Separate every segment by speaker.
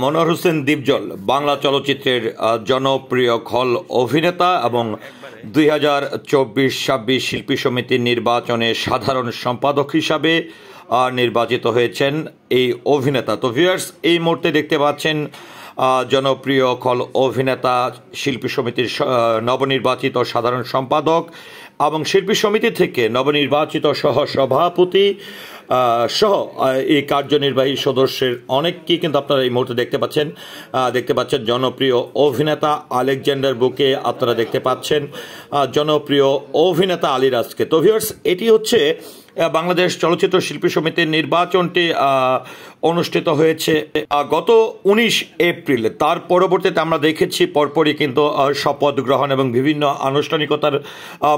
Speaker 1: মনোয়ার হোসেন দীপজল বাংলা চলচ্চিত্রের জনপ্রিয় খল অভিনেতা এবং 2024-26 শিল্পী সমিতির নির্বাচনে সাধারণ সম্পাদক হিসাবে নির্বাচিত হয়েছেন এই অভিনেতা। তো ভিউয়ার্স, এই মুহূর্তে দেখতে পাচ্ছেন জনপ্রিয় খল অভিনেতা, শিল্পী সমিতির নবনির্বাচিত সাধারণ সম্পাদক এবং শিল্পী সমিতি থেকে নবনির্বাচিত সহ সভাপতি সহ এই কার্যনির্বাহী সদস্যের অনেককেই কিন্তু আপনারা এই মুহূর্তে দেখতে পাচ্ছেন জনপ্রিয় অভিনেতা আলেকজান্ডার বুকে, আপনারা দেখতে পাচ্ছেন জনপ্রিয় অভিনেতা আলিরাজকে। তো ভিউয়ার্স, এটি হচ্ছে বাংলাদেশ চলচ্চিত্র শিল্পী সমিতির নির্বাচনটি অনুষ্ঠিত হয়েছে গত 19 এপ্রিল। তার পরবর্তীতে আমরা দেখেছি পরপরই কিন্তু শপথ গ্রহণ এবং বিভিন্ন আনুষ্ঠানিকতার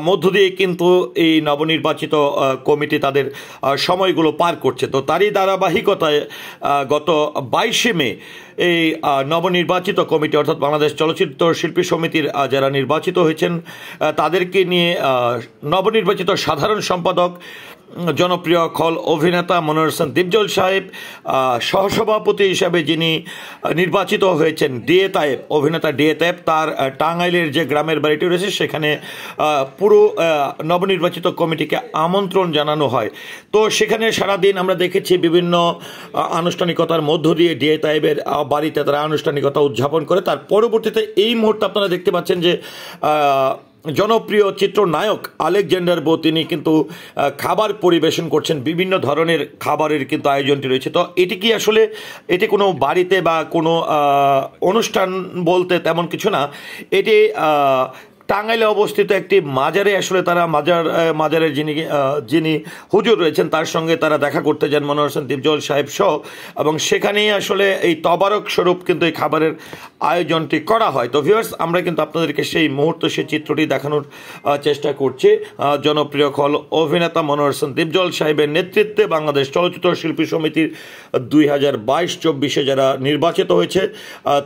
Speaker 1: মধ্য দিয়ে কিন্তু এই নবনির্বাচিত কমিটি তাদের সময়গুলো পার করছে। তো তারই ধারাবাহিকতায় গত 22 মে এই নবনির্বাচিত কমিটি অর্থাৎ বাংলাদেশ চলচ্চিত্র শিল্পী সমিতির যারা নির্বাচিত হয়েছেন তাদেরকে নিয়ে নবনির্বাচিত সাধারণ সম্পাদক জনপ্রিয় খল অভিনেতা মনোয়ার হোসেন দীপজল সাহেব, সহসভাপতি হিসাবে যিনি নির্বাচিত হয়েছেন ডিএ তায়েব, অভিনেতা ডিএ তায়েব, তার টাঙ্গাইলের যে গ্রামের বাড়িটি রয়েছে সেখানে পুরো নবনির্বাচিত কমিটিকে আমন্ত্রণ জানানো হয়। তো সেখানে সারাদিন আমরা দেখেছি বিভিন্ন আনুষ্ঠানিকতার মধ্য দিয়ে ডিএ তায়েবের বাড়িতে তারা আনুষ্ঠানিকতা উদযাপন করে। তার পরবর্তীতে এই মুহূর্তে আপনারা দেখতে পাচ্ছেন যে জনপ্রিয় চিত্রনায়ক আলেকজান্ডার বো তিনি কিন্তু খাবার পরিবেশন করছেন, বিভিন্ন ধরনের খাবারের কিন্তু আয়োজনটি রয়েছে। তো এটি কি আসলে এটি কোনো বাড়িতে বা কোনো অনুষ্ঠান বলতে তেমন কিছু না, এটি টাঙ্গাইলে অবস্থিত একটি মাজারে আসলে তারা মাজারের যিনি হুজুর রয়েছেন তার সঙ্গে তারা দেখা করতে যান মনোয়ার হোসেন দীপজল সাহেব সহ, এবং সেখানেই আসলে এই তবারক স্বরূপ কিন্তু এই খাবারের আয়োজনটি করা হয়। তো ভিউয়ার্স, আমরা কিন্তু আপনাদেরকে সেই মুহূর্ত সেই চিত্রটি দেখানোর চেষ্টা করছি। জনপ্রিয় খল অভিনেতা মনোয়ার হোসেন দীপজল সাহেবের নেতৃত্বে বাংলাদেশ চলচ্চিত্র শিল্পী সমিতির 2022-24 যারা নির্বাচিত হয়েছে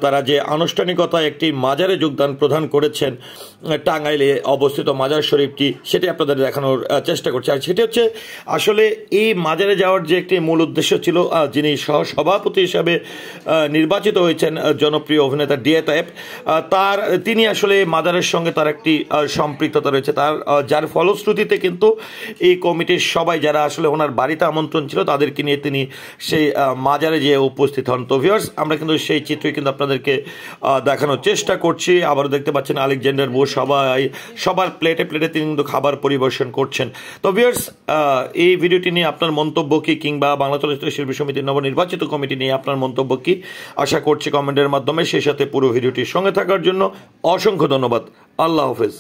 Speaker 1: তারা যে আনুষ্ঠানিকতায় একটি মাজারে যোগদান প্রদান করেছেন টাঙ্গাইলে অবস্থিত মাজার শরীফটি, সেটি আপনাদের দেখানোর চেষ্টা করছি। আর সেটি হচ্ছে আসলে এই মাজারে যাওয়ার যে একটি মূল উদ্দেশ্য ছিল, যিনি সহসভাপতি হিসাবে নির্বাচিত হয়েছেন জনপ্রিয় অভিনেতা ডিএ তায়েব, তিনি আসলে মাজারের সঙ্গে তার একটি সম্পৃক্ততা রয়েছে, যার ফলশ্রুতিতে কিন্তু এই কমিটির সবাই যারা আসলে ওনার বাড়িতে আমন্ত্রণ ছিল তাদেরকে নিয়ে তিনি সেই মাজারে যেয়ে উপস্থিত হন। তো ভিউয়ার্স, আমরা কিন্তু সেই চিত্রই কিন্তু আপনাদেরকে দেখানোর চেষ্টা করছি। আবারও দেখতে পাচ্ছেন আলেকজান্ডার বো সবার প্লেটে তিনি কিন্তু খাবার পরিবেশন করছেন। তো ভিউয়ার্স, এই ভিডিওটি নিয়ে আপনার মন্তব্য কি, কিংবা বাংলা চলচ্চিত্র শিল্পী সমিতির নবনির্বাচিত কমিটি নিয়ে আপনার মন্তব্য কি, আশা করছি কমেন্টের মাধ্যমে। সেই সাথে পুরো ভিডিওটির সঙ্গে থাকার জন্য অসংখ্য ধন্যবাদ। আল্লাহ হাফেজ।